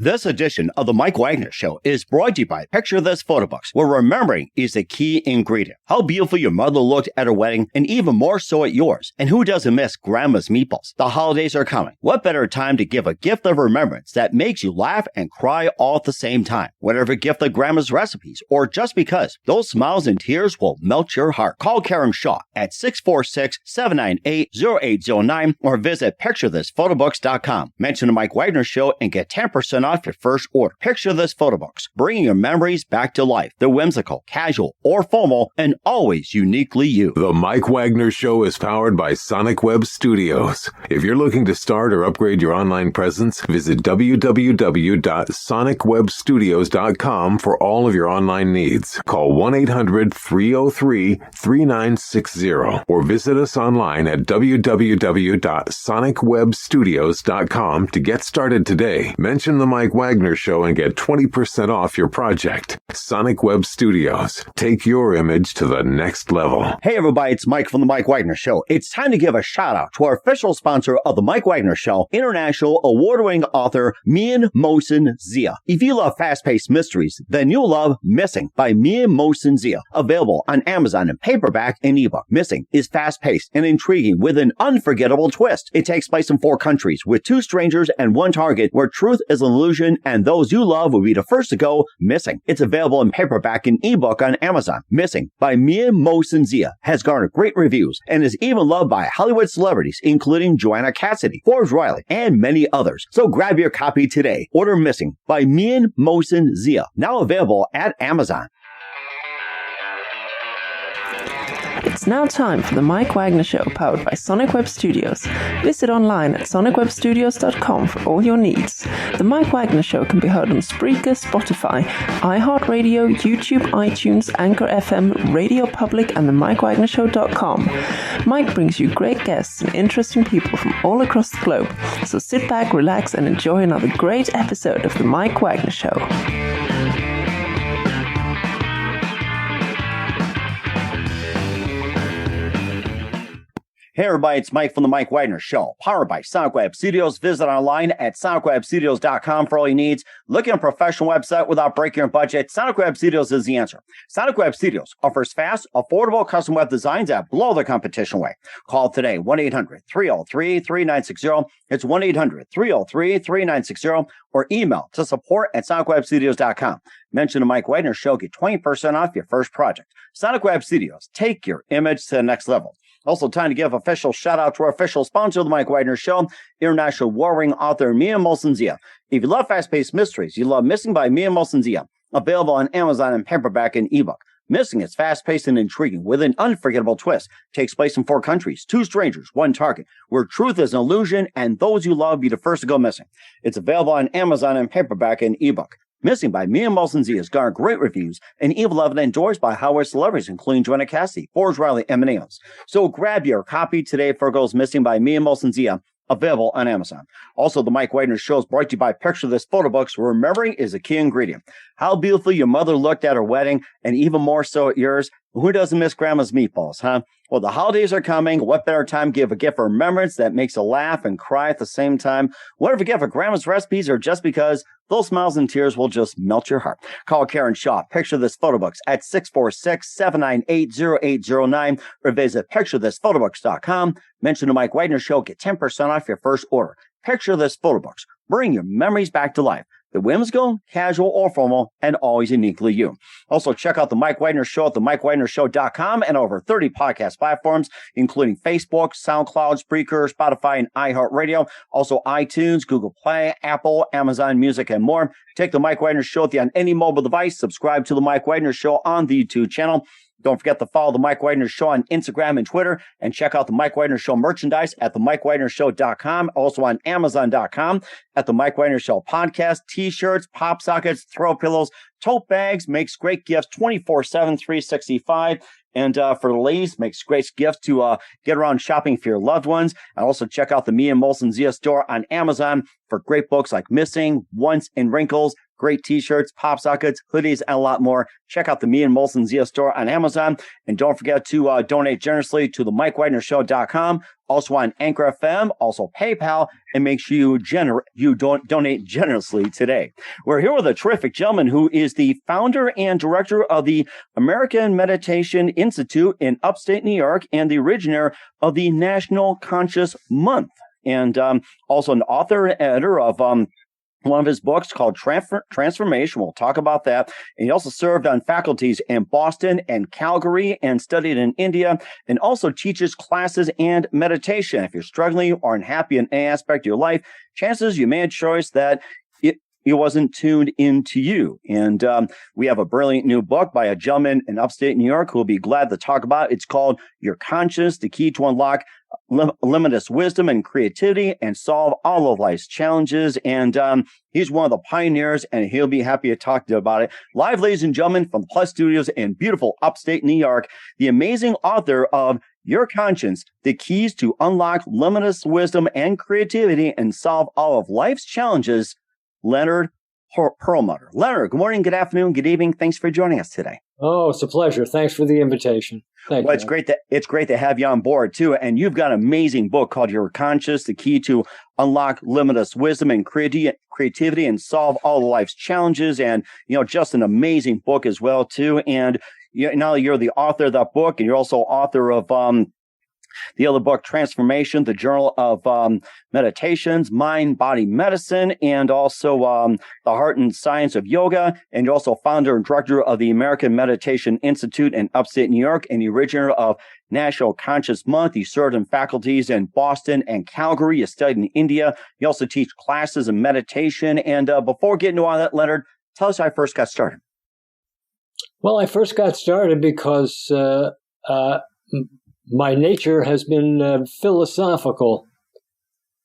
This edition of The Mike Wagner Show is brought to you by Picture This Photo Books, where remembering is the key ingredient. How beautiful your mother looked at her wedding, and even more so at yours. And who doesn't miss Grandma's meatballs? The holidays are coming. What better time to give a gift of remembrance that makes you laugh and cry all at the same time? Whatever gift of Grandma's recipes, or just because, those smiles and tears will melt your heart. Call Karen Shaw at 646-798-0809 or visit picturethissphotobooks.com. Mention The Mike Wagner Show and get 10% off your first order. Picture This Photo Books, bringing your memories back to life. They're whimsical, casual, or formal, and always uniquely you. The Mike Wagner Show is powered by Sonic Web Studios. If you're looking to start or upgrade your online presence, visit www.sonicwebstudios.com for all of your online needs. Call 1-800-303-3960 or visit us online at www.sonicwebstudios.com to get started today. Mention the Mike Wagner Show and get 20% off your project. Sonic Web Studios. Take your image to the next level. Hey everybody, it's Mike from The Mike Wagner Show. It's time to give a shout out to our official sponsor of The Mike Wagner Show, international award-winning author Mian Mohsen Zia. If you love fast-paced mysteries, then you'll love Missing by Mian Mohsen Zia. Available on Amazon in paperback and ebook. Missing is fast-paced and intriguing with an unforgettable twist. It takes place in 4 countries with 2 strangers and 1 target where truth is an illusion and those you love will be the first to go missing. It's available in paperback and ebook on Amazon. Missing by Mian Mohsen Zia has garnered great reviews and is even loved by Hollywood celebrities including Joanna Cassidy, Forbes Riley, and many others. So grab your copy today. Order Missing by Mian Mohsen Zia, now available at Amazon. It's now time for The Mike Wagner Show, powered by Sonic Web Studios. Visit online at sonicwebstudios.com for all your needs. The Mike Wagner Show can be heard on Spreaker, Spotify, iHeartradio, YouTube, iTunes, Anchor FM, Radio Public, and themikewagnershow.com. Mike brings you great guests and interesting people from all across the globe. So sit back, relax, and enjoy another great episode of The Mike Wagner Show. Hey everybody, it's Mike from The Mike Wagner Show, powered by Sonic Web Studios. Visit online at sonicwebstudios.com for all your needs. Looking at a professional website without breaking your budget? Sonic Web Studios is the answer. Sonic Web Studios offers fast, affordable custom web designs that blow the competition away. Call today, 1-800-303-3960. It's 1-800-303-3960 or email to support@sonicwebstudios.com. Mention The Mike Wagner Show, get 20% off your first project. Sonic Web Studios, take your image to the next level. Also, time to give official shout out to our official sponsor of The Mike Wagner Show, international warring author Mian Mohsen Zia. If you love fast-paced mysteries, you love Missing by Mian Mohsen Zia. Available on Amazon in paperback and ebook. Missing is fast-paced and intriguing with an unforgettable twist. Takes place in 4 countries, 2 strangers, 1 target, where truth is an illusion and those you love be the first to go missing. It's available on Amazon in paperback and ebook. Missing by Mian Mohsen Zia has garnered great reviews and even loved and endorsed by Hollywood celebrities, including Joanna Cassidy, Forbes Riley, and many others. So grab your copy today for Goes Missing by Mian Mohsen Zia, available on Amazon. Also, The Mike Wagner Show is brought to you by Picture This Photo Books, where remembering is a key ingredient. How beautiful your mother looked at her wedding, and even more so at yours. Who doesn't miss Grandma's meatballs, huh? Well, the holidays are coming. What better time to give a gift of remembrance that makes you laugh and cry at the same time? Whatever gift of Grandma's recipes or just because, those smiles and tears will just melt your heart. Call Karen Shaw, Picture This Photo Books at 646-798-0809 or visit picturethissphotobooks.com. Mention The Mike Wagner Show, get 10% off your first order. Picture This Photo Books. Bring your memories back to life. The whimsical, casual, or formal, and always uniquely you. Also, check out The Mike Wagner Show at themikewagnershow.com and over 30 podcast platforms, including Facebook, SoundCloud, Spreaker, Spotify, and iHeartradio. Also, iTunes, Google Play, Apple, Amazon Music, and more. Take The Mike Wagner Show on any mobile device. Subscribe to The Mike Wagner Show on the YouTube channel. Don't forget to follow The Mike Wagner Show on Instagram and Twitter, and check out The Mike Wagner Show merchandise at themikewagnershow.com, also on Amazon.com, at The Mike Wagner Show podcast, t-shirts, pop sockets, throw pillows, tote bags, makes great gifts 24/7, 365. And for the ladies, makes great gifts to get around shopping for your loved ones. And also check out the Mian Mohsen Zia store on Amazon for great books like Missing, Once, and Wrinkles. great t-shirts, pop sockets, hoodies, and a lot more. Check out the Me and Molson Zia store on Amazon. And don't forget to donate generously to themikewagnershow.com, also on Anchor FM, also PayPal, and make sure you donate generously today. We're here with a terrific gentleman who is the founder and director of the American Meditation Institute in upstate New York and the originator of the National Conscious Month, and also an author and editor of one of his books called Transformation. We'll talk about that. And he also served on faculties in Boston and Calgary and studied in India, and also teaches classes and meditation. If you're struggling or unhappy in any aspect of your life, chances you made a choice that it wasn't tuned into you. And we have a brilliant new book by a gentleman in upstate New York who will be glad to talk about. It's called Your Conscience, the Key to Unlock Limitless Wisdom and Creativity and Solve All of Life's Challenges. And he's one of the pioneers, and he'll be happy to talk to you about it. Live, ladies and gentlemen, from the Plus Studios in beautiful upstate New York, the amazing author of Your Conscience, the Keys to Unlock Limitless Wisdom and Creativity and Solve All of Life's Challenges, Leonard Perlmutter. Leonard, good morning, good afternoon, good evening. Thanks for joining us today. Oh, it's a pleasure. Thanks for the invitation. Thank you. It's great to have you on board too. And you've got an amazing book called Your Conscious, the Key to Unlock Limitless Wisdom and Creativity and Solve All of Life's Challenges. And, just an amazing book as well too. And now you're the author of that book, and you're also author of the other book, Transformation, the Journal of Meditations, Mind, Body, Medicine, and also The Heart and Science of Yoga. And you're also founder and director of the American Meditation Institute in upstate New York and the originator of National Conscious Month. You served in faculties in Boston and Calgary. You studied in India. You also teach classes in meditation. And before getting to all that, Leonard, tell us how I first got started. Well, I first got started because my nature has been philosophical.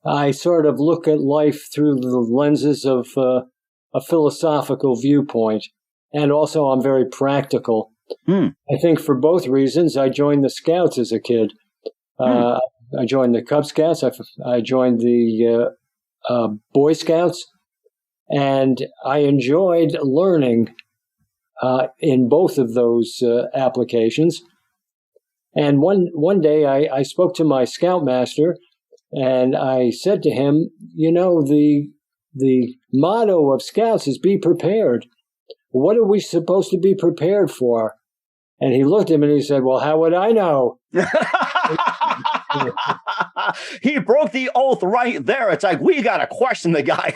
I sort of look at life through the lenses of a philosophical viewpoint, and also I'm very practical. I think for both reasons, I joined the Scouts as a kid. I joined the Cub Scouts. I joined the Boy Scouts, and I enjoyed learning in both of those applications. And one day I spoke to my scoutmaster, and I said to him, the motto of Scouts is be prepared. What are we supposed to be prepared for? And he looked at me and he said, well, how would I know? He broke the oath right there. It's like, we got to question the guy.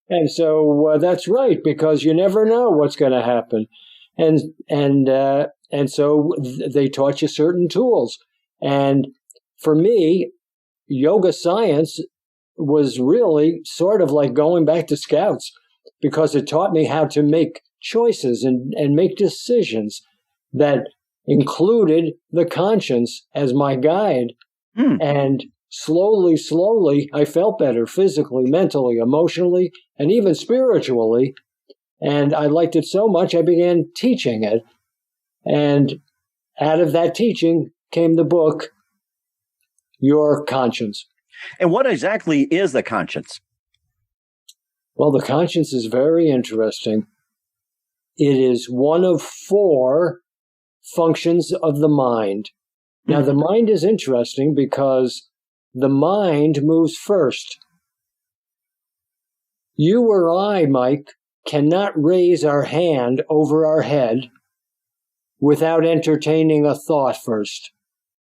And so that's right, because you never know what's going to happen. And so they taught you certain tools. And for me, yoga science was really sort of like going back to Scouts, because it taught me how to make choices and make decisions that included the conscience as my guide. And slowly, I felt better physically, mentally, emotionally, and even spiritually. And I liked it so much, I began teaching it. And out of that teaching came the book, Your Conscience. And what exactly is the conscience? Well, the conscience is very interesting. It is one of 4 functions of the mind. Now, the mind is interesting because the mind moves first. You or I, Mike, cannot raise our hand over our head without entertaining a thought first.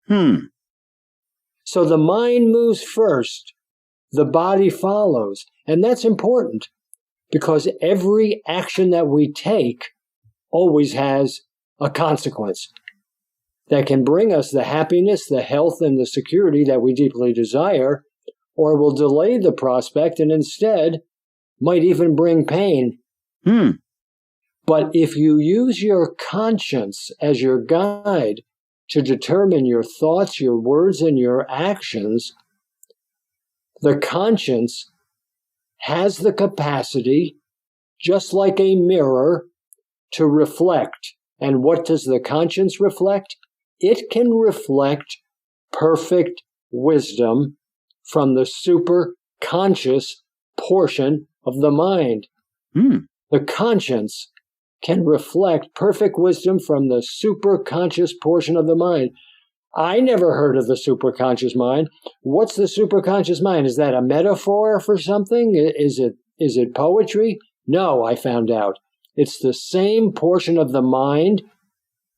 So the mind moves first, the body follows. And that's important, because every action that we take always has a consequence that can bring us the happiness, the health, and the security that we deeply desire, or will delay the prospect and instead might even bring pain. But if you use your conscience as your guide to determine your thoughts, your words, and your actions, the conscience has the capacity, just like a mirror, to reflect. And what does the conscience reflect? It can reflect perfect wisdom from the super conscious portion of the mind. The conscience can reflect perfect wisdom from the superconscious portion of the mind. I never heard of the superconscious mind. What's the superconscious mind? Is that a metaphor for something? Is it poetry? No, I found out. It's the same portion of the mind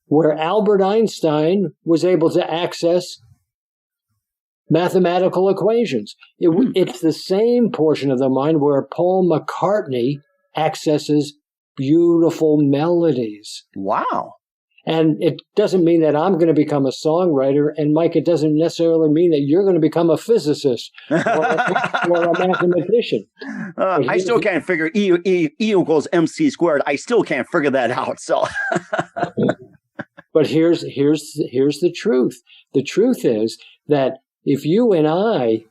where Albert Einstein was able to access mathematical equations. It's the same portion of the mind where Paul McCartney accesses beautiful melodies. Wow. And it doesn't mean that I'm going to become a songwriter. And Mike, it doesn't necessarily mean that you're going to become a physicist or a mathematician. I still can't figure E equals MC squared. I still can't figure that out. So, but here's the truth. The truth is that if you and I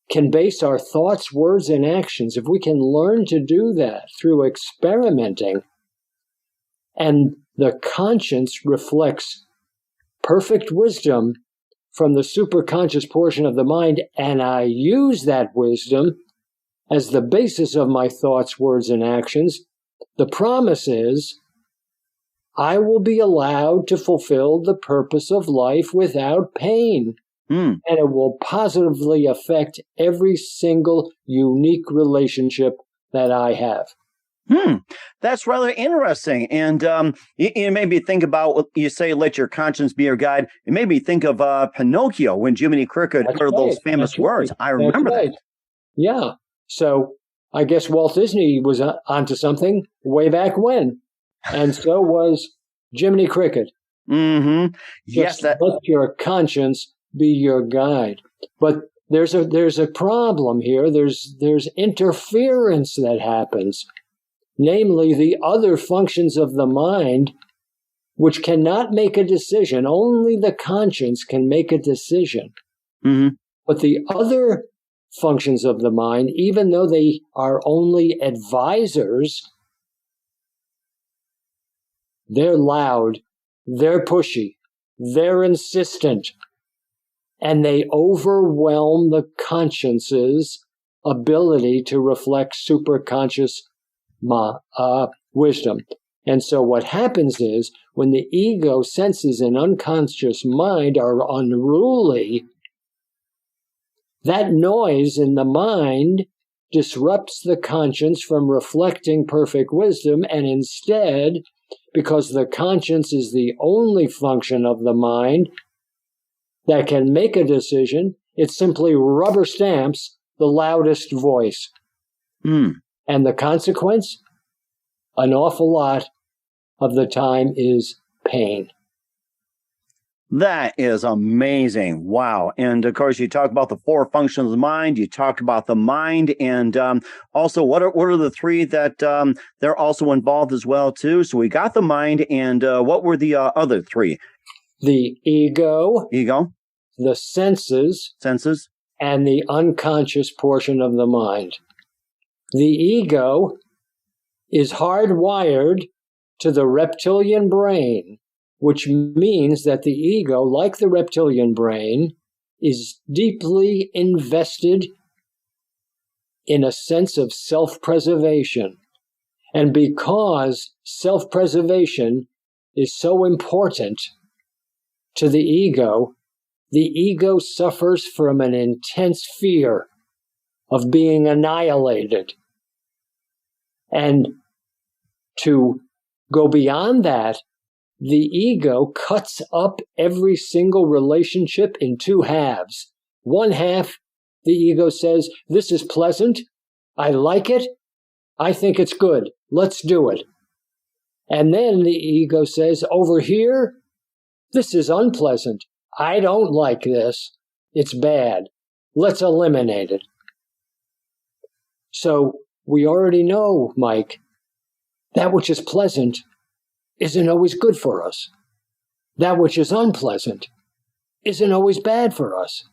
can base our thoughts, words, and actions, if we can learn to do that through experimenting, and the conscience reflects perfect wisdom from the superconscious portion of the mind, and I use that wisdom as the basis of my thoughts, words, and actions, the promise is I will be allowed to fulfill the purpose of life without pain. And it will positively affect every single unique relationship that I have. That's rather interesting. And it made me think about what you say, let your conscience be your guide. It made me think of Pinocchio when Jiminy Cricket heard those famous words. I remember that. Yeah. So I guess Walt Disney was onto something way back when. And so was Jiminy Cricket. Yes. Let your conscience be your guide. But there's a problem here. There's interference that happens. Namely, the other functions of the mind, which cannot make a decision. Only the conscience can make a decision. But the other functions of the mind, even though they are only advisors, they're loud, they're pushy, they're insistent, and they overwhelm the conscience's ability to reflect superconscious wisdom. And so what happens is when the ego senses an unconscious mind are unruly, that noise in the mind disrupts the conscience from reflecting perfect wisdom, and instead, because the conscience is the only function of the mind that can make a decision, it simply rubber stamps the loudest voice. And the consequence, an awful lot of the time, is pain. That is amazing. Wow. And of course, you talk about the four functions of the mind. You talk about the mind, and also what are the three that they're also involved as well too. So we got the mind, and what were the other three? The ego, the senses, and the unconscious portion of the mind. The ego is hardwired to the reptilian brain, which means that the ego, like the reptilian brain, is deeply invested in a sense of self-preservation. And because self-preservation is so important to the ego suffers from an intense fear of being annihilated. And to go beyond that, the ego cuts up every single relationship in two halves. One half, the ego says, this is pleasant, I like it, I think it's good, let's do it. And then the ego says, over here, this is unpleasant, I don't like this, it's bad, let's eliminate it. So we already know, Mike, that which is pleasant isn't always good for us. That which is unpleasant isn't always bad for us.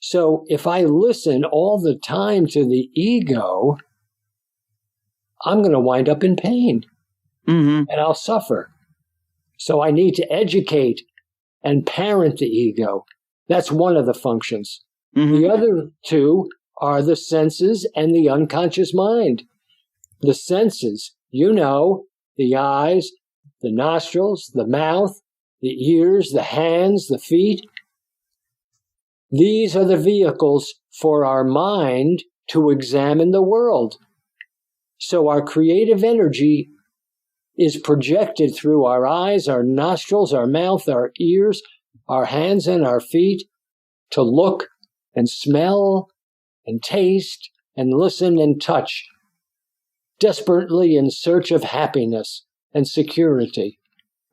So if I listen all the time to the ego, I'm going to wind up in pain, and I'll suffer. So I need to educate and parent the ego. That's one of the functions. The other two are the senses and the unconscious mind. the senses, the eyes, the nostrils, the mouth, the ears, the hands, the feet. These are the vehicles for our mind to examine the world. So our creative energy is projected through our eyes, our nostrils, our mouth, our ears, our hands, and our feet to look and smell and taste and listen and touch, desperately in search of happiness and security.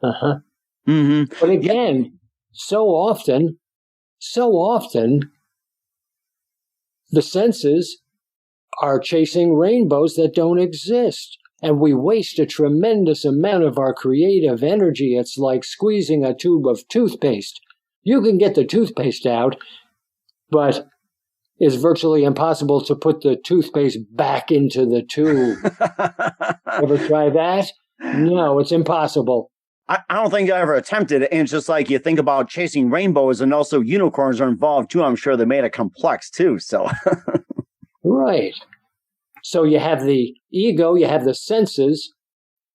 Mm-hmm. But again, so often, the senses are chasing rainbows that don't exist. And we waste a tremendous amount of our creative energy. It's like squeezing a tube of toothpaste. You can get the toothpaste out, but it's virtually impossible to put the toothpaste back into the tube. Ever try that? No, it's impossible. I don't think I ever attempted it. And it's just like you think about chasing rainbows, and also unicorns are involved too. I'm sure they made it complex too. So, right. So you have the ego, you have the senses.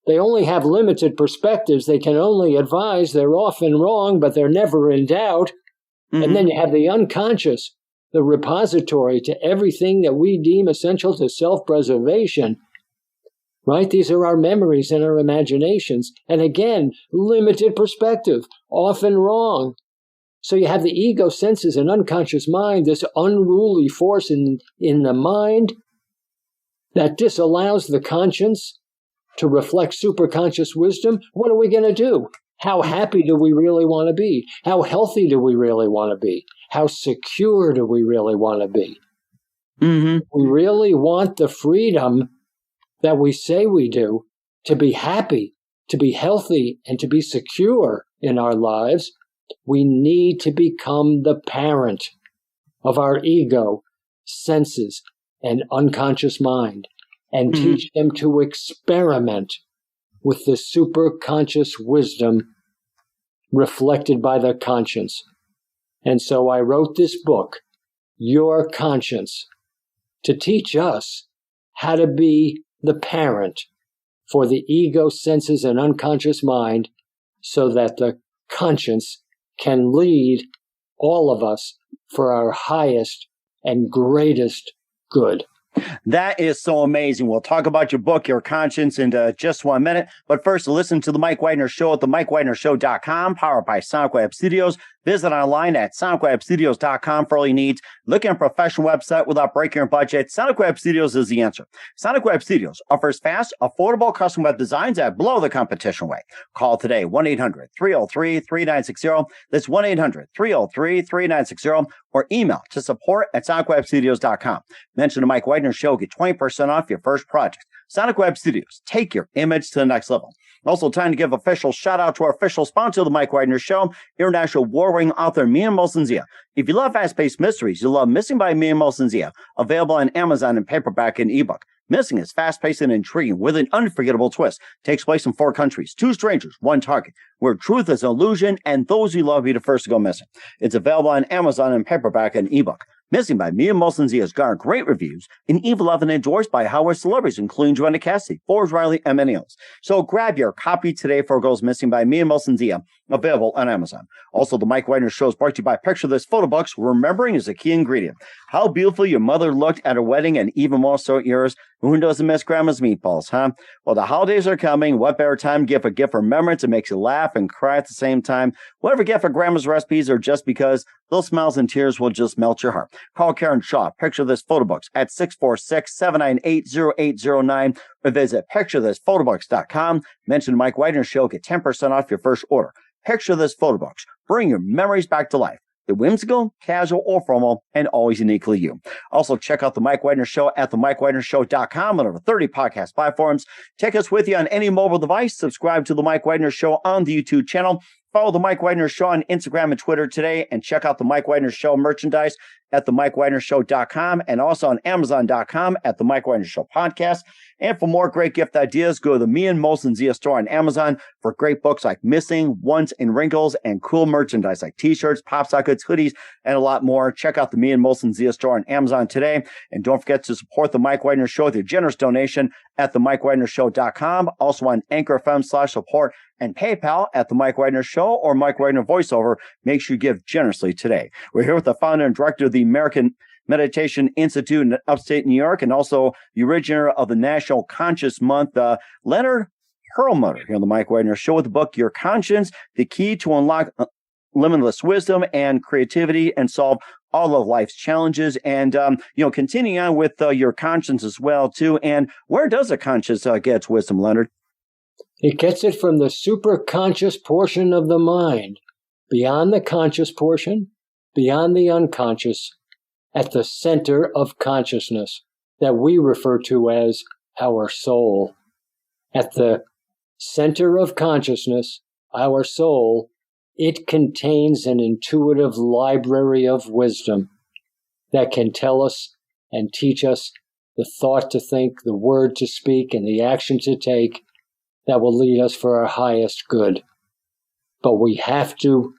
They only have limited perspectives. They can only advise. They're often wrong, but they're never in doubt. Mm-hmm. And then you have the unconscious, the repository to everything that we deem essential to self-preservation. Right? These are our memories and our imaginations. And again, limited perspective, often wrong. So you have the ego, senses, and unconscious mind, this unruly force in the mind that disallows the conscience to reflect superconscious wisdom. What are we going to do? How happy do we really want to be? How healthy do we really want to be? How secure do we really want to be? Mm-hmm. We really want the freedom that we say we do to be happy, to be healthy, and to be secure in our lives. We need to become the parent of our ego, senses, and unconscious mind, and teach them to experiment with the superconscious wisdom reflected by the conscience. And so I wrote this book, Your Conscience, to teach us how to be the parent for the ego, senses, and unconscious mind so that the conscience can lead all of us for our highest and greatest good. That is so amazing. We'll talk about your book, Your Conscience, in just 1 minute. But first, listen to The Mike Wagner Show at themikewagnershow.com, powered by Sonic Web Studios. Visit online at sonicwebstudios.com for all your needs. Looking at a professional website without breaking your budget? Sonic Web Studios is the answer. Sonic Web Studios offers fast, affordable custom web designs that blow the competition away. Call today, 1-800-303-3960. That's 1-800-303-3960. Or email to support@sonicwebstudios.com. Mention the Mike Wagner Show. Get 20% off your first project. Sonic Web Studios. Take your image to the next level. Also, time to give official shout out to our official sponsor of the Mike Wagner Show, international war-winning author Mia Molson-Zia. If you love fast-paced mysteries, you'll love Missing by Mia Molson-Zia, available on Amazon in paperback and ebook. Missing is fast-paced and intriguing with an unforgettable twist. Takes place in 4 countries, 2 strangers, 1 target, where truth is an illusion and those you love be the first to go missing. It's available on Amazon in paperback and ebook. Missing by Mia Molson-Zia has garnered great reviews and even often endorsed by Howard celebrities, including Joanna Cassidy, Forbes Riley, and many others. So grab your copy today for Goes Missing by Mia Molson-Zia, available on Amazon. Also, the Mike Wagner Show is brought to you by Picture This Photo Books. Remembering is a key ingredient. How beautiful your mother looked at her wedding, and even more so yours. Who doesn't miss Grandma's meatballs, huh? Well, the holidays are coming. What better time to give a gift for remembrance that makes you laugh and cry at the same time? Whatever gift for Grandma's recipes or just because, those smiles and tears will just melt your heart. Call Karen Shaw, Picture This Photo Books, at 646-798-0809, or visit picturethisphotoBooks.com. Mention the Mike Wagner Show. Get 10% off your first order. Picture This Photo Books. Bring your memories back to life. They're whimsical, casual, or formal, and always uniquely you. Also, check out The Mike Wagner Show at themikewagnershow.com on over 30 podcast platforms. Take us with you on any mobile device. Subscribe to The Mike Wagner Show on the YouTube channel. Follow The Mike Wagner Show on Instagram and Twitter today, and check out The Mike Wagner Show merchandise at themikewagnershow.com and also on amazon.com at the Mike Wagner Show podcast. And for more great gift ideas, go to the Me and Molson Zia store on Amazon for great books like Missing, Once, and Wrinkles, and cool merchandise like t-shirts, pop sockets, hoodies, and a lot more. Check out the Me and Molson Zia store on Amazon today. And don't forget to support the Mike Wagner Show with your generous donation at themikewagnershow.com. Also on anchorfm/support and PayPal at the Mike Wagner Show or Mike Wagner Voiceover. Make sure you give generously today. We're here with the founder and director of the American Meditation Institute in upstate New York, and also the originator of the National Conscious Month, Leonard Perlmutter, here on the Mike Wagner Show with the book, Your Conscience, the Key to Unlock Limitless Wisdom and Creativity and Solve all of life's challenges. And, continuing on with your conscience as well, too. And where does a conscience get its wisdom, Leonard? It gets it from the superconscious portion of the mind, beyond the conscious portion, beyond the unconscious, at the center of consciousness that we refer to as our soul. At the center of consciousness, our soul, it contains an intuitive library of wisdom that can tell us and teach us the thought to think, the word to speak, and the action to take that will lead us for our highest good. But we have to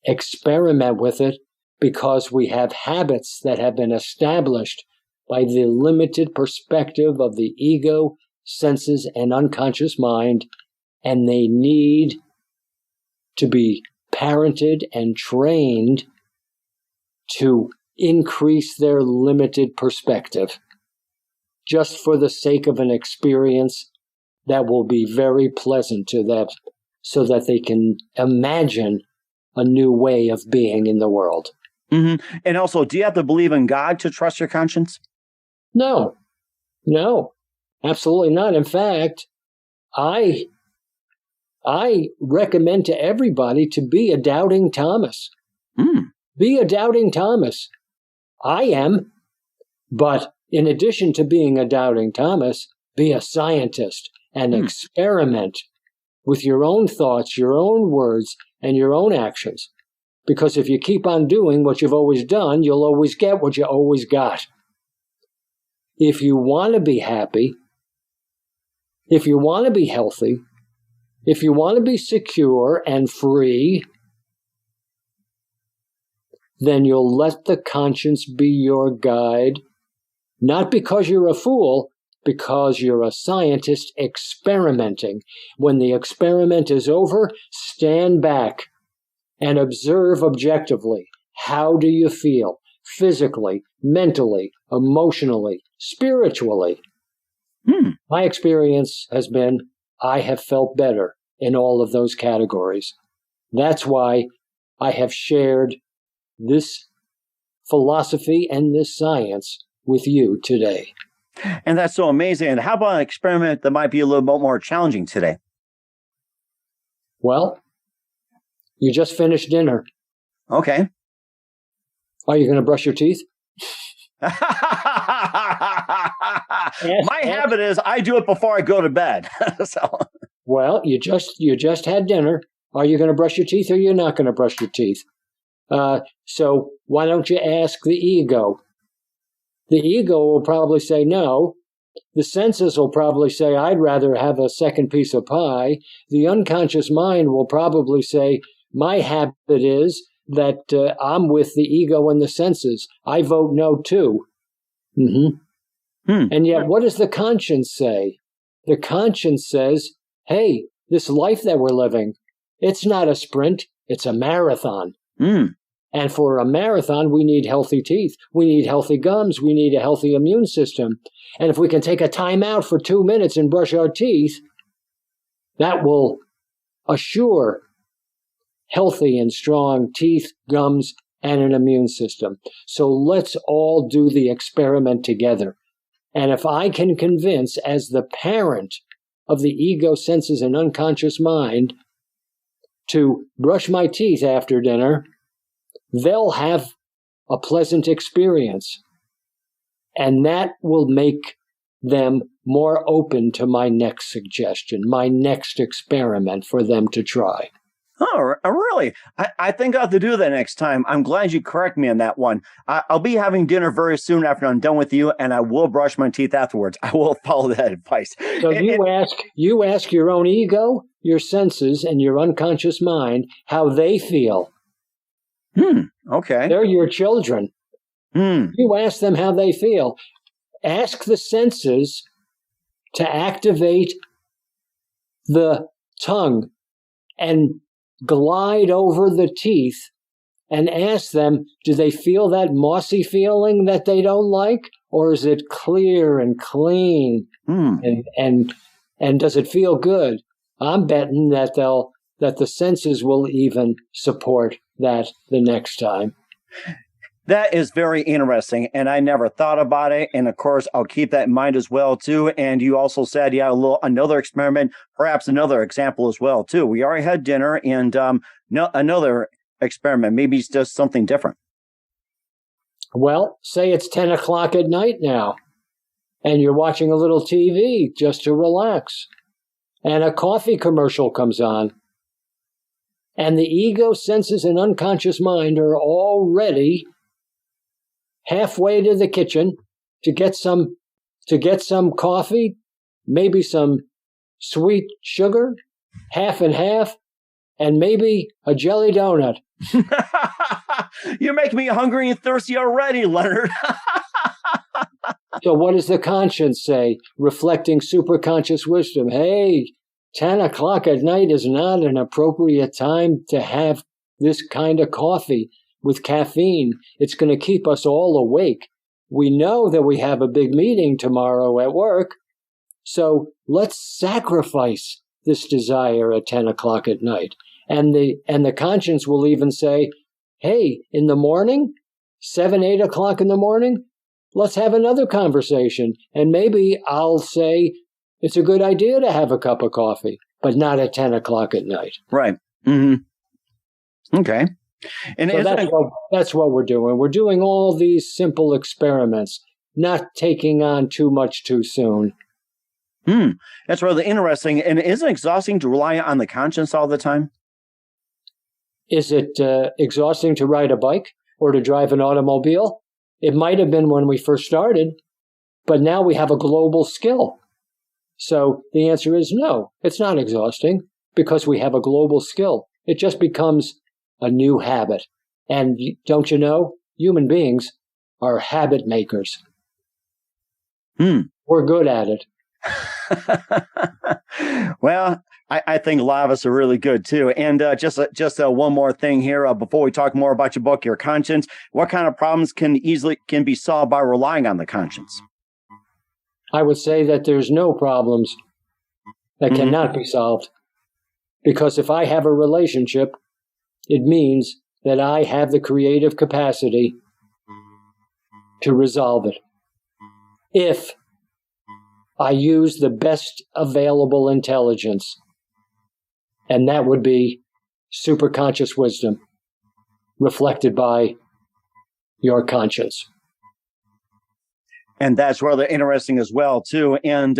experiment with it because we have habits that have been established by the limited perspective of the ego, senses, and unconscious mind, and they need to be parented and trained to increase their limited perspective, just for the sake of an experience that will be very pleasant to them, so that they can imagine a new way of being in the world. Mm-hmm. And also, do you have to believe in God to trust your conscience? No, absolutely not. In fact, I recommend to everybody to be a doubting Thomas. Be a doubting Thomas. I am, but in addition to being a doubting Thomas, be a scientist and experiment with your own thoughts, your own words, and your own actions. Because if you keep on doing what you've always done, you'll always get what you always got. If you want to be happy, if you want to be healthy, if you want to be secure and free, then you'll let the conscience be your guide, not because you're a fool, because you're a scientist experimenting. When the experiment is over, stand back and observe objectively. How do you feel? Physically, mentally, emotionally, spiritually. My experience has been, I have felt better in all of those categories. That's why I have shared this philosophy and this science with you today. And that's so amazing. And how about an experiment that might be a little bit more challenging today? Well, you just finished dinner. Okay. Are you going to brush your teeth? My habit is I do it before I go to bed. Well, you just had dinner. Are you going to brush your teeth or you're not going to brush your teeth? So why don't you ask the ego? The ego will probably say no. The senses will probably say, I'd rather have a second piece of pie. The unconscious mind will probably say, my habit is that I'm with the ego and the senses. I vote no too. And yet, what does the conscience say? The conscience says, hey, this life that we're living, it's not a sprint, it's a marathon. And for a marathon, we need healthy teeth. We need healthy gums. We need a healthy immune system. And if we can take a time out for 2 minutes and brush our teeth, that will assure healthy and strong teeth, gums, and an immune system. So let's all do the experiment together. And if I can convince, as the parent of the ego, senses, and unconscious mind, to brush my teeth after dinner, they'll have a pleasant experience. And that will make them more open to my next suggestion, my next experiment for them to try. Oh, really? I think I'll have to do that next time. I'm glad you correct me on that one. I'll be having dinner very soon after I'm done with you, and I will brush my teeth afterwards. I will follow that advice. So you ask your own ego, your senses, and your unconscious mind how they feel. Okay. They're your children. You ask them how they feel. Ask the senses to activate the tongue and glide over the teeth and ask them, do they feel that mossy feeling that they don't like? Or is it clear and clean? And does it feel good? I'm betting that the senses will even support that the next time. That is very interesting, and I never thought about it. And of course, I'll keep that in mind as well too. And you also said, another experiment, perhaps another example as well too. We already had dinner, and another experiment. Maybe it's just something different. Well, say it's 10 o'clock at night now, and you're watching a little TV just to relax, and a coffee commercial comes on, and the ego, senses, and unconscious mind are already halfway to the kitchen to get some coffee, maybe some sweet sugar, half and half, and maybe a jelly donut. You're making me hungry and thirsty already, Leonard. So what does the conscience say? Reflecting superconscious wisdom. Hey, 10 o'clock at night is not an appropriate time to have this kind of coffee with caffeine. It's going to keep us all awake. We know that we have a big meeting tomorrow at work, so let's sacrifice this desire at 10 o'clock at night. And the conscience will even say, hey, in the morning, 7, 8 o'clock in the morning, let's have another conversation. And maybe I'll say it's a good idea to have a cup of coffee, but not at 10 o'clock at night. Right. Okay. And so that's what we're doing. We're doing all these simple experiments, not taking on too much too soon. That's really interesting. And isn't it exhausting to rely on the conscience all the time? Is it exhausting to ride a bike or to drive an automobile? It might have been when we first started, but now we have a global skill. So the answer is no, it's not exhausting because we have a global skill. It just becomes a new habit. And don't you know, human beings are habit makers. We're good at it. Well, I think a lot of us are really good too. And just one more thing here before we talk more about your book, Your Conscience. What kind of problems can be solved by relying on the conscience? I would say that there's no problems that cannot be solved. Because if I have a relationship, it means that I have the creative capacity to resolve it. If I use the best available intelligence, and that would be superconscious wisdom reflected by your conscience. And that's rather interesting as well, too. And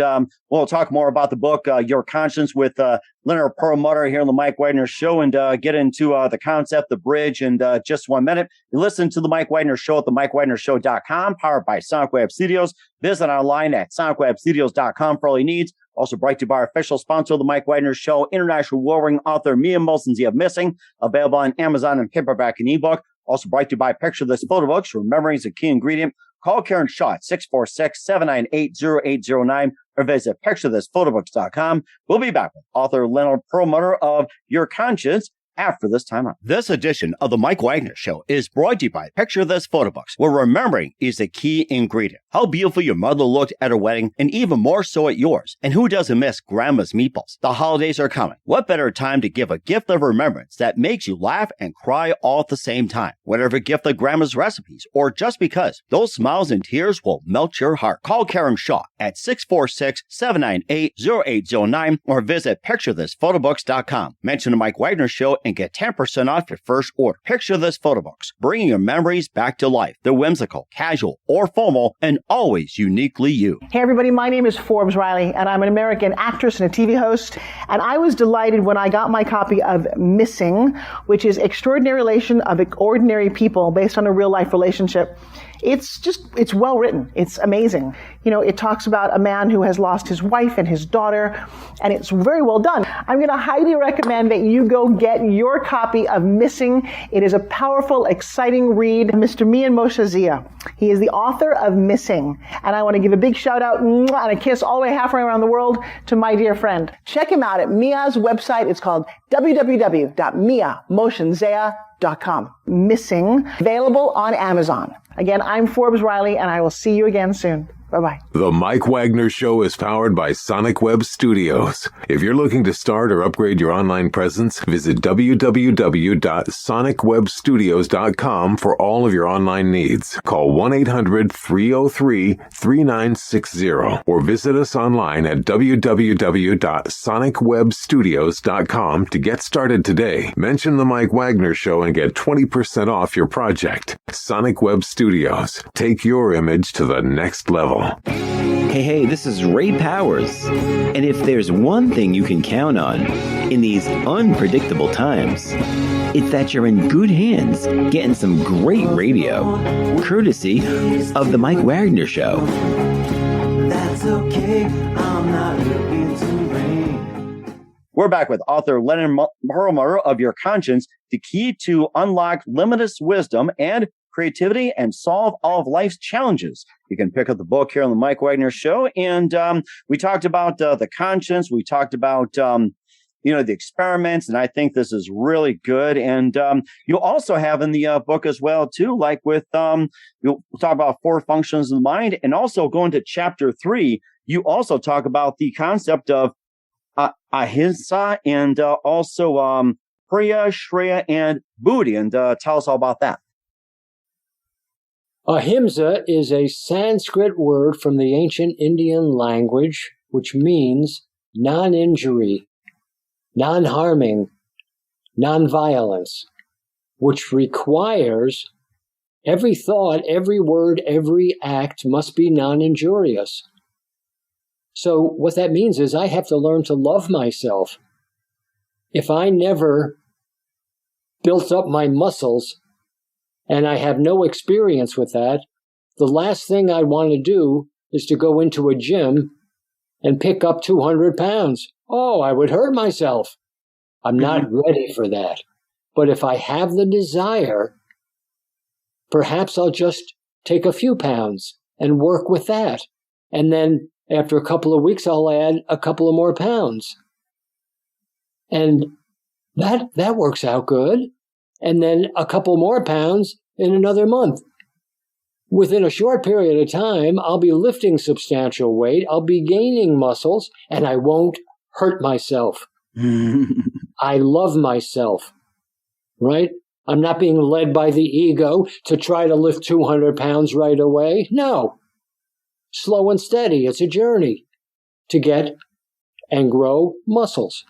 we'll talk more about the book, Your Conscience, with Leonard Perlmutter here on the Mike Wagner Show, and get into the concept, the bridge, in just 1 minute. You listen to the Mike Wagner Show at themikewagnershow.com, powered by Sonic Web Studios. Visit online at sonicwebstudios.com for all your needs. Also brought to you by our official sponsor of the Mike Wagner Show, international warring author Mia Molson's of Missing, available on Amazon and paperback and ebook. Also brought to you by Picture This Photo Books, where memory is a key ingredient. Call Karen Shaw at 646-798-0809 or visit picturethisphotoBooks.com. We'll be back with author Leonard Perlmutter of Your Conscience after this time out. This edition of the Mike Wagner Show is brought to you by Picture This Photo Books, where remembering is the key ingredient. How beautiful your mother looked at her wedding, and even more so at yours. And who doesn't miss Grandma's meatballs? The holidays are coming. What better time to give a gift of remembrance that makes you laugh and cry all at the same time? Whatever gift of Grandma's recipes, or just because, those smiles and tears will melt your heart. Call Karen Shaw at 646-798-0809 or visit picturethisphotoBooks.com. Mention the Mike Wagner Show and get 10% off your first order. Picture this photo books, bringing your memories back to life. They're whimsical, casual, or formal, and always uniquely you. Hey everybody, my name is Forbes Riley, and I'm an American actress and a TV host. And I was delighted when I got my copy of Missing, which is Extraordinary Relation of Ordinary People based on a real life relationship. It's well written. It's amazing. You know, it talks about a man who has lost his wife and his daughter, and it's very well done. I'm going to highly recommend that you go get your copy of Missing. It is a powerful, exciting read. Mr. Mian Moshe Zia. He is the author of Missing. And I want to give a big shout out and a kiss all the way halfway around the world to my dear friend. Check him out at Mia's website. It's called www.miamoshenzea.com. Missing, available on Amazon. Again, I'm Forbes Riley, and I will see you again soon. Bye-bye. The Mike Wagner Show is powered by Sonic Web Studios. If you're looking to start or upgrade your online presence, visit www.sonicwebstudios.com for all of your online needs. Call 1-800-303-3960 or visit us online at www.sonicwebstudios.com to get started today. Mention The Mike Wagner Show and get 20% off your project. Sonic Web Studios. Take your image to the next level. Hey, this is Ray Powers. And if there's one thing you can count on in these unpredictable times, it's that you're in good hands getting some great radio, courtesy of The Mike Wagner Show. That's okay, I'm not looking to rain. We're back with author Leonard Perlmutter of Your Conscience, the key to unlock limitless wisdom and creativity and solve all of life's challenges. You can pick up the book here on the Mike Wagner Show. And we talked about the conscience. We talked about, the experiments. And I think this is really good. And you'll also have in the book as well, too, like with, you'll talk about 4 functions of the mind. And also go into chapter 3, you also talk about the concept of ahimsa and also priya, shreya, and buddhi. And tell us all about that. Ahimsa is a Sanskrit word from the ancient Indian language, which means non-injury, non-harming, non-violence, which requires every thought, every word, every act must be non-injurious. So what that means is I have to learn to love myself. If I never built up my muscles, and I have no experience with that, the last thing I want to do is to go into a gym and pick up 200 pounds. Oh, I would hurt myself. I'm not ready for that. But if I have the desire, perhaps I'll just take a few pounds and work with that. And then after a couple of weeks, I'll add a couple of more pounds. And that works out good. And then a couple more pounds in another month. Within a short period of time, I'll be lifting substantial weight, I'll be gaining muscles, and I won't hurt myself. I love myself, right? I'm not being led by the ego to try to lift 200 pounds right away. No. Slow and steady. It's a journey to get and grow muscles.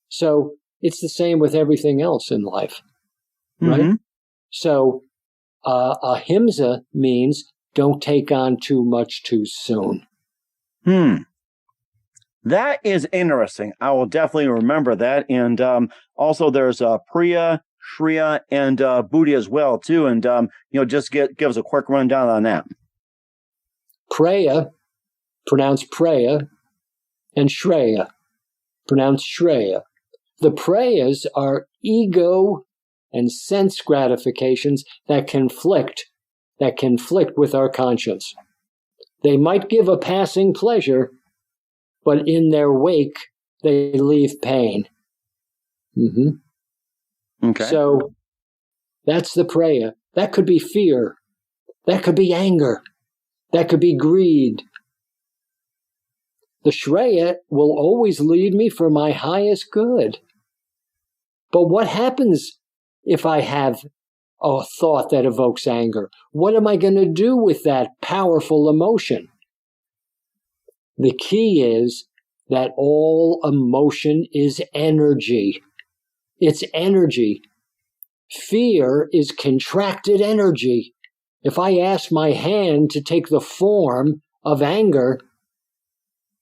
So it's the same with everything else in life, right? Mm-hmm. So ahimsa means don't take on too much too soon. That is interesting. I will definitely remember that. And also there's priya, shreya, and buddhi as well, too. And, just give us a quick rundown on that. Priya, pronounced Preya, and Shreya, pronounced Shreya. The Preyas are ego and sense gratifications that conflict with our conscience. They might give a passing pleasure, but in their wake, they leave pain. Okay. So that's the Preya. That could be fear. That could be anger. That could be greed. The Shreya will always lead me for my highest good. But what happens if I have a thought that evokes anger? What am I going to do with that powerful emotion? The key is that all emotion is energy. It's energy. Fear is contracted energy. If I ask my hand to take the form of anger,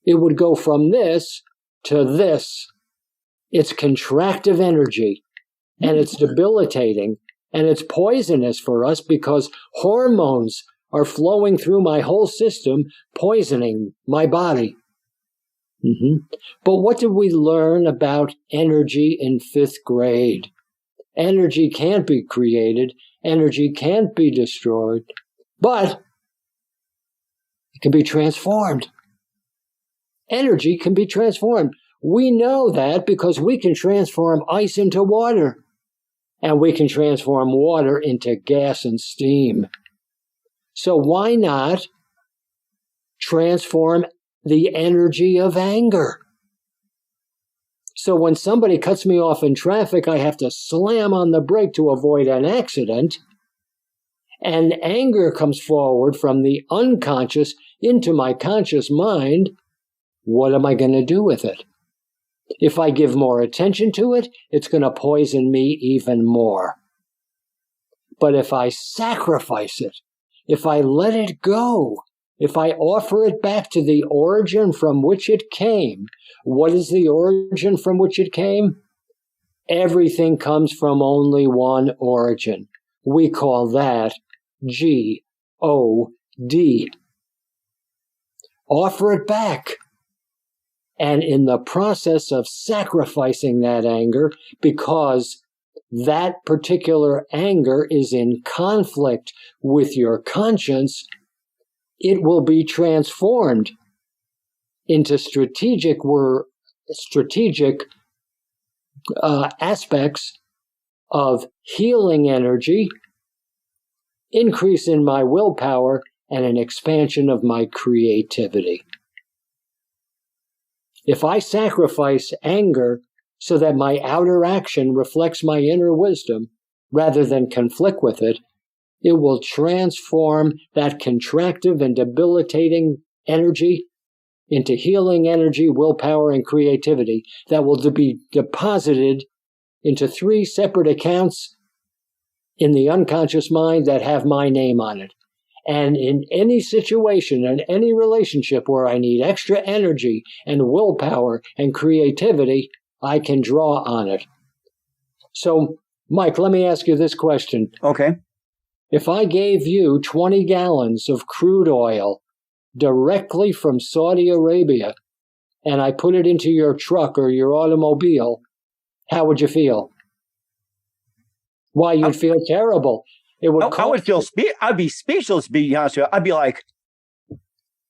it would go from this to this. It's contractive energy, and it's debilitating, and it's poisonous for us because hormones are flowing through my whole system, poisoning my body. But what did we learn about energy in 5th grade? Energy can't be created. Energy can't be destroyed. But it can be transformed. Energy can be transformed. We know that because we can transform ice into water. And we can transform water into gas and steam. So why not transform the energy of anger? So when somebody cuts me off in traffic, I have to slam on the brake to avoid an accident. And anger comes forward from the unconscious into my conscious mind. What am I going to do with it? If I give more attention to it, it's going to poison me even more. But if I sacrifice it, if I let it go, if I offer it back to the origin from which it came, what is the origin from which it came? Everything comes from only one origin. We call that G-O-D. Offer it back. And in the process of sacrificing that anger, because that particular anger is in conflict with your conscience, it will be transformed into strategic aspects of healing energy, increase in my willpower, and an expansion of my creativity. If I sacrifice anger so that my outer action reflects my inner wisdom rather than conflict with it, it will transform that contractive and debilitating energy into healing energy, willpower, and creativity that will be deposited into 3 separate accounts in the unconscious mind that have my name on it. And in any situation, in any relationship where I need extra energy and willpower and creativity, I can draw on it. So, Mike, let me ask you this question. Okay. If I gave you 20 gallons of crude oil directly from Saudi Arabia, and I put it into your truck or your automobile, how would you feel? Why, you'd feel terrible. It would I would feel, I'd be speechless, to be honest with you. I'd be like,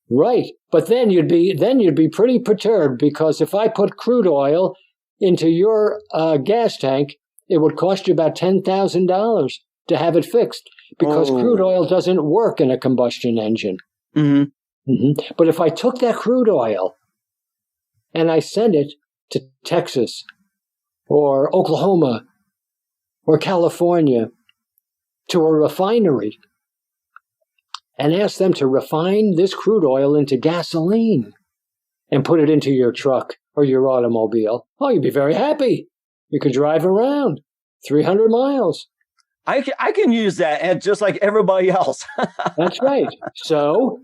right. But then you'd be pretty perturbed, because if I put crude oil into your gas tank, it would cost you about $10,000 to have it fixed, because crude oil doesn't work in a combustion engine. But if I took that crude oil and I sent it to Texas or Oklahoma or California to a refinery and asked them to refine this crude oil into gasoline and put it into your truck or your automobile, you'd be very happy. You could drive around 300 miles. I can use that, and just like everybody else. That's right. So,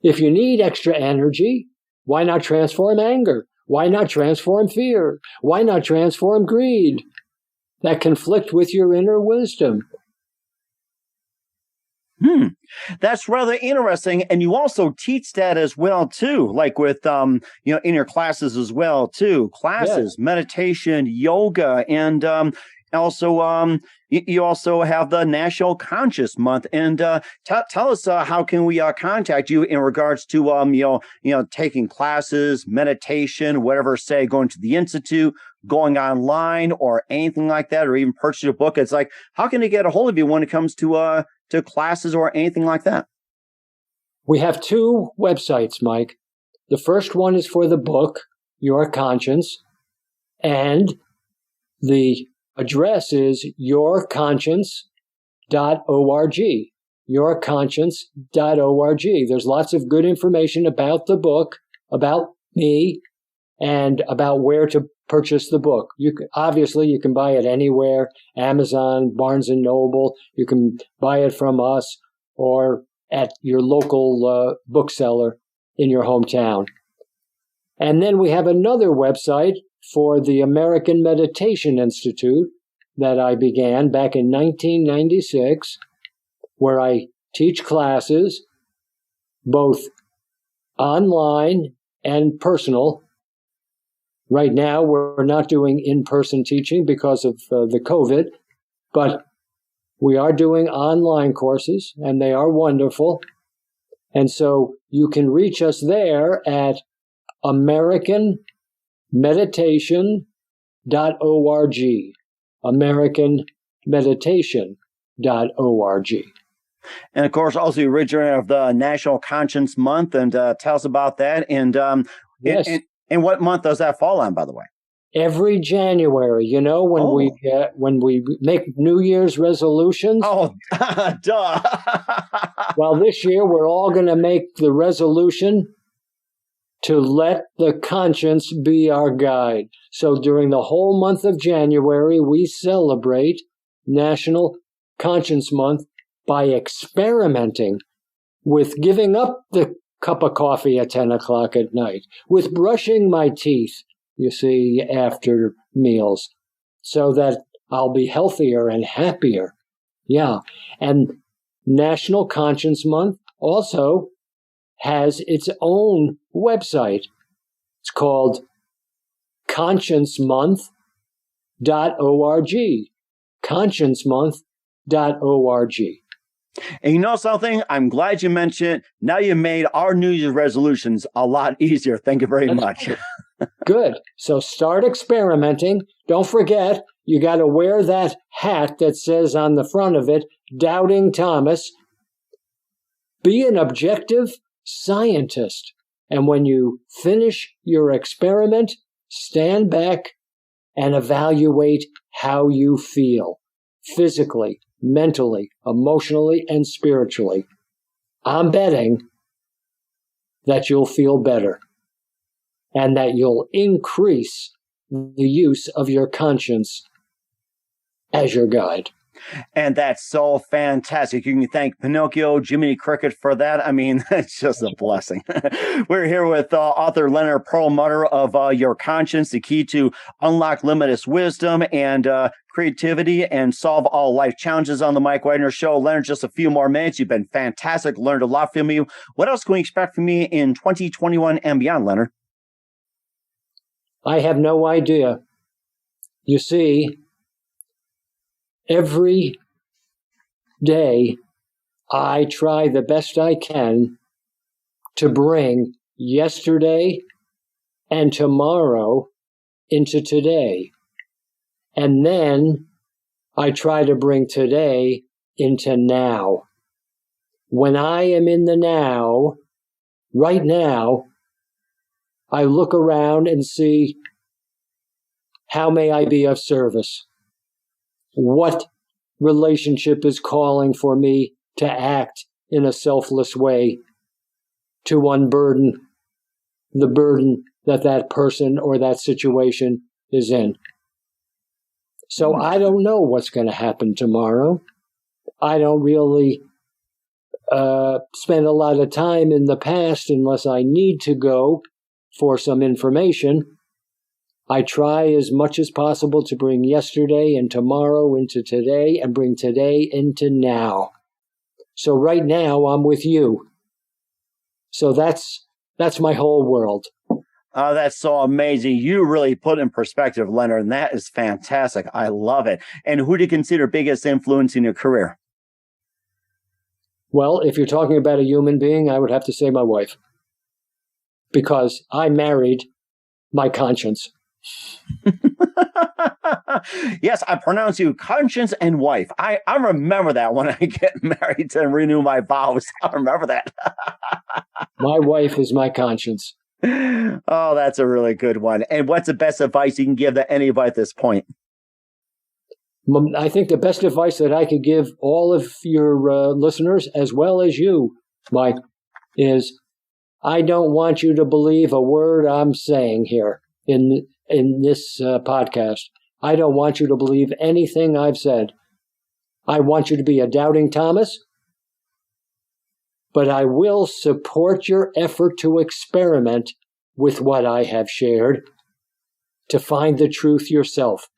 if you need extra energy, why not transform anger? Why not transform fear? Why not transform greed that conflict with your inner wisdom? That's rather interesting. And you also teach that as well, too, like with, in your classes as well, too. Classes, meditation, yoga, and also, you also have the National Conscious Month. And tell us how can we contact you in regards to taking classes, meditation, whatever, say going to the Institute, going online, or anything like that, or even purchase a book. It's like, how can they get a hold of you when it comes to classes or anything like that? We have 2 websites, Mike. The first one is for the book, Your Conscience, and the address is yourconscience.org. Yourconscience.org. There's lots of good information about the book, about me, and about where to purchase the book. Obviously, you can buy it anywhere, Amazon, Barnes & Noble. You can buy it from us or at your local bookseller in your hometown. And then we have another website for the American Meditation Institute that I began back in 1996, where I teach classes, both online and personal. Right now, we're not doing in-person teaching because of the COVID, but we are doing online courses, and they are wonderful. And so you can reach us there at americanmeditation.org, americanmeditation.org. And of course, also the originator of the National Conscience Month, and tell us about that. And Yes. and what month does that fall on, by the way? Every January, when we make New Year's resolutions. Oh, duh. Well, this year we're all going to make the resolution to let the conscience be our guide. So during the whole month of January, we celebrate National Conscience Month by experimenting with giving up the cup of coffee at 10 o'clock at night, with brushing my teeth, you see, after meals, so that I'll be healthier and happier. Yeah. And National Conscience Month also has its own website. It's called consciencemonth.org. consciencemonth.org. And you know something? I'm glad you mentioned it. Now you made our New Year's resolutions a lot easier. Thank you very much. Good. So start experimenting. Don't forget, you got to wear that hat that says on the front of it, Doubting Thomas. Be an objective scientist. And when you finish your experiment, stand back and evaluate how you feel physically, mentally, emotionally, and spiritually. I'm betting that you'll feel better and that you'll increase the use of your conscience as your guide. And that's so fantastic. You can thank Pinocchio, Jiminy Cricket for that. I mean, it's just a blessing. We're here with author Leonard Perlmutter of Your Conscience, the key to unlock limitless wisdom and creativity and solve all life challenges on the Mike Wagner Show. Leonard, just a few more minutes. You've been fantastic. Learned a lot from you. What else can we expect from me in 2021 and beyond, Leonard? I have no idea. You see, every day, I try the best I can to bring yesterday and tomorrow into today. And then I try to bring today into now. When I am in the now, right now, I look around and see, how may I be of service? What relationship is calling for me to act in a selfless way, to unburden the burden that that person or that situation is in? So I don't know what's going to happen tomorrow. I don't really spend a lot of time in the past unless I need to go for some information. I try as much as possible to bring yesterday and tomorrow into today and bring today into now. So right now I'm with you. So that's my whole world. Oh, that's so amazing. You really put in perspective, Leonard, and that is fantastic. I love it. And who do you consider biggest influence in your career? Well, if you're talking about a human being, I would have to say my wife. Because I married my conscience. Yes, I pronounce you conscience and wife. I remember that when I get married to renew my vows. I remember that. My wife is my conscience. Oh, that's a really good one. And what's the best advice you can give to anybody at this point? I think the best advice that I could give all of your listeners, as well as you, Mike, is I don't want you to believe a word I'm saying here. in this podcast. I don't want you to believe anything I've said. I want you to be a doubting Thomas, but I will support your effort to experiment with what I have shared to find the truth yourself.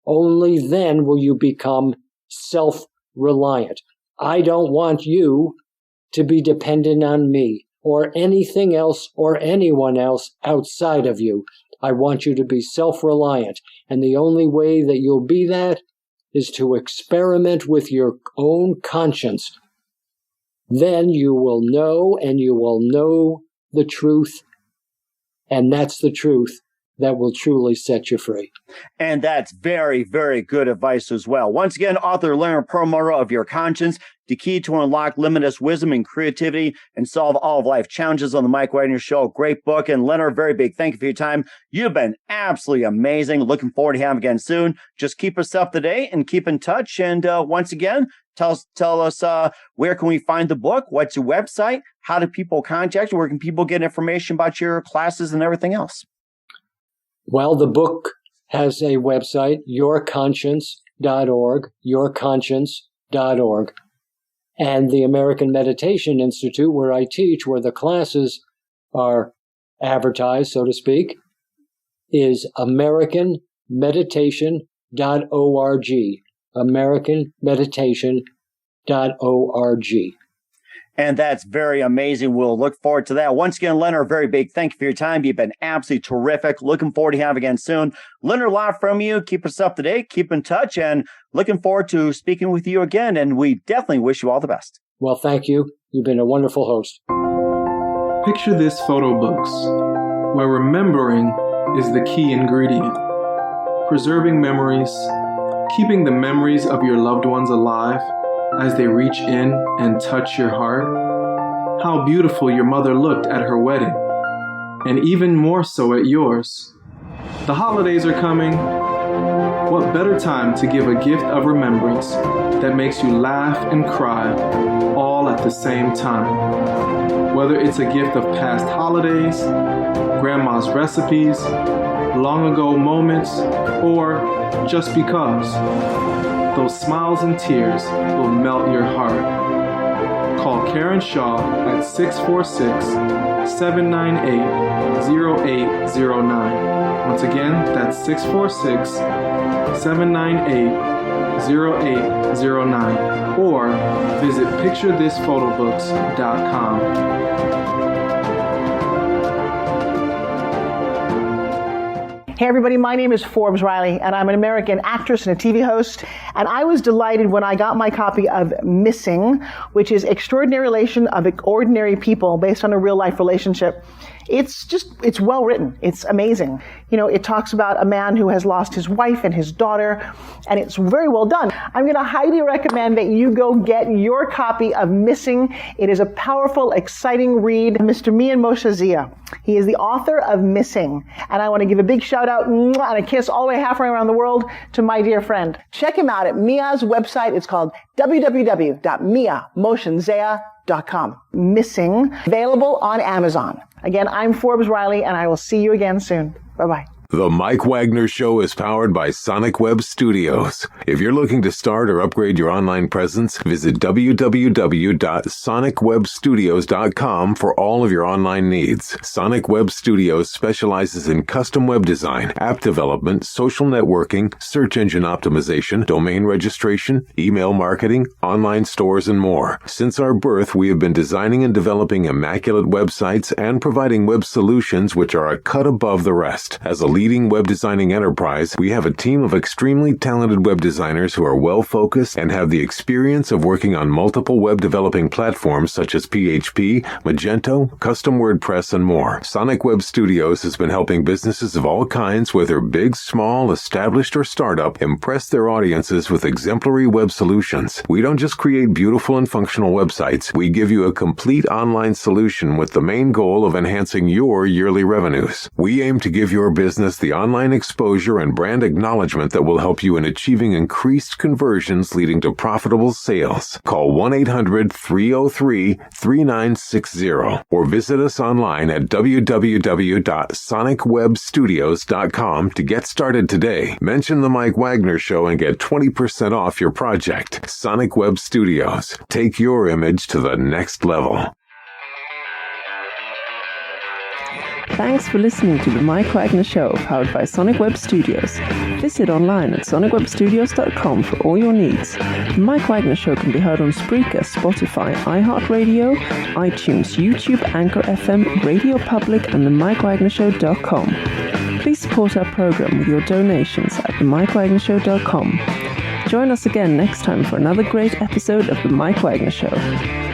Only then will you become self-reliant. I don't want you to be dependent on me or anything else or anyone else outside of you. I want you to be self-reliant. And the only way that you'll be that is to experiment with your own conscience. Then you will know, and you will know the truth. And that's the truth that will truly set you free. And that's very, very good advice as well. Once again, author Leonard Perlmutter of Your Conscience, the key to unlock limitless wisdom and creativity and solve all of life challenges on the Mike Wagner Show. Great book. And Leonard, very big thank you for your time. You've been absolutely amazing. Looking forward to having you again soon. Just keep us up to date and keep in touch. And once again, tell us where can we find the book? What's your website? How do people contact you? Where can people get information about your classes and everything else? Well, the book has a website, yourconscience.org, yourconscience.org. And the American Meditation Institute, where I teach, where the classes are advertised, so to speak, is americanmeditation.org, americanmeditation.org. And that's very amazing. We'll look forward to that. Once again, Leonard, very big thank you for your time. You've been absolutely terrific. Looking forward to having you again soon. Learn a lot from you. Keep us up to date. Keep in touch. And looking forward to speaking with you again. And we definitely wish you all the best. Well, thank you. You've been a wonderful host. Picture this photo books, where remembering is the key ingredient. Preserving memories, keeping the memories of your loved ones alive as they reach in and touch your heart. How beautiful your mother looked at her wedding, and even more so at yours. The holidays are coming. What better time to give a gift of remembrance that makes you laugh and cry all at the same time? Whether it's a gift of past holidays, grandma's recipes, long ago moments, or just because. Those smiles and tears will melt your heart. Call Karen Shaw at 646-798-0809. Once again, that's 646-798-0809. Or visit picturethisphotoBooks.com. Hey everybody, my name is Forbes Riley, and I'm an American actress and a TV host, and I was delighted when I got my copy of Missing, which is Extraordinary Relation of Ordinary People based on a real-life relationship. It's well written. It's amazing. You know, it talks about a man who has lost his wife and his daughter, and it's very well done. I'm going to highly recommend that you go get your copy of Missing. It is a powerful, exciting read. Mr. Mian Moshe Zia. He is the author of Missing, and I want to give a big shout out and a kiss all the way halfway around the world to my dear friend. Check him out at Mia's website. It's called www.miamoshenzea.com. Missing, available on Amazon. Again, I'm Forbes Riley, and I will see you again soon. Bye-bye. The Mike Wagner Show is powered by Sonic Web Studios. If you're looking to start or upgrade your online presence, visit www.sonicwebstudios.com for all of your online needs. Sonic Web Studios specializes in custom web design, app development, social networking, search engine optimization, domain registration, email marketing, online stores, and more. Since our birth, we have been designing and developing immaculate websites and providing web solutions which are a cut above the rest. As a leading web designing enterprise, we have a team of extremely talented web designers who are well-focused and have the experience of working on multiple web developing platforms such as PHP, Magento, custom WordPress, and more. Sonic Web Studios has been helping businesses of all kinds, whether big, small, established, or startup, impress their audiences with exemplary web solutions. We don't just create beautiful and functional websites. We give you a complete online solution with the main goal of enhancing your yearly revenues. We aim to give your business business the online exposure and brand acknowledgement that will help you in achieving increased conversions leading to profitable sales. Call 1-800-303-3960 or visit us online at www.sonicwebstudios.com to get started today. Mention The Mike Wagner Show and get 20% off your project. Sonic Web Studios. Take your image to the next level. Thanks for listening to The Mike Wagner Show, powered by Sonic Web Studios. Visit online at sonicwebstudios.com for all your needs. The Mike Wagner Show can be heard on Spreaker, Spotify, iHeartradio, iTunes, YouTube, Anchor FM, Radio Public, and themikewagnershow.com. Please support our program with your donations at themikewagnershow.com. Join us again next time for another great episode of The Mike Wagner Show.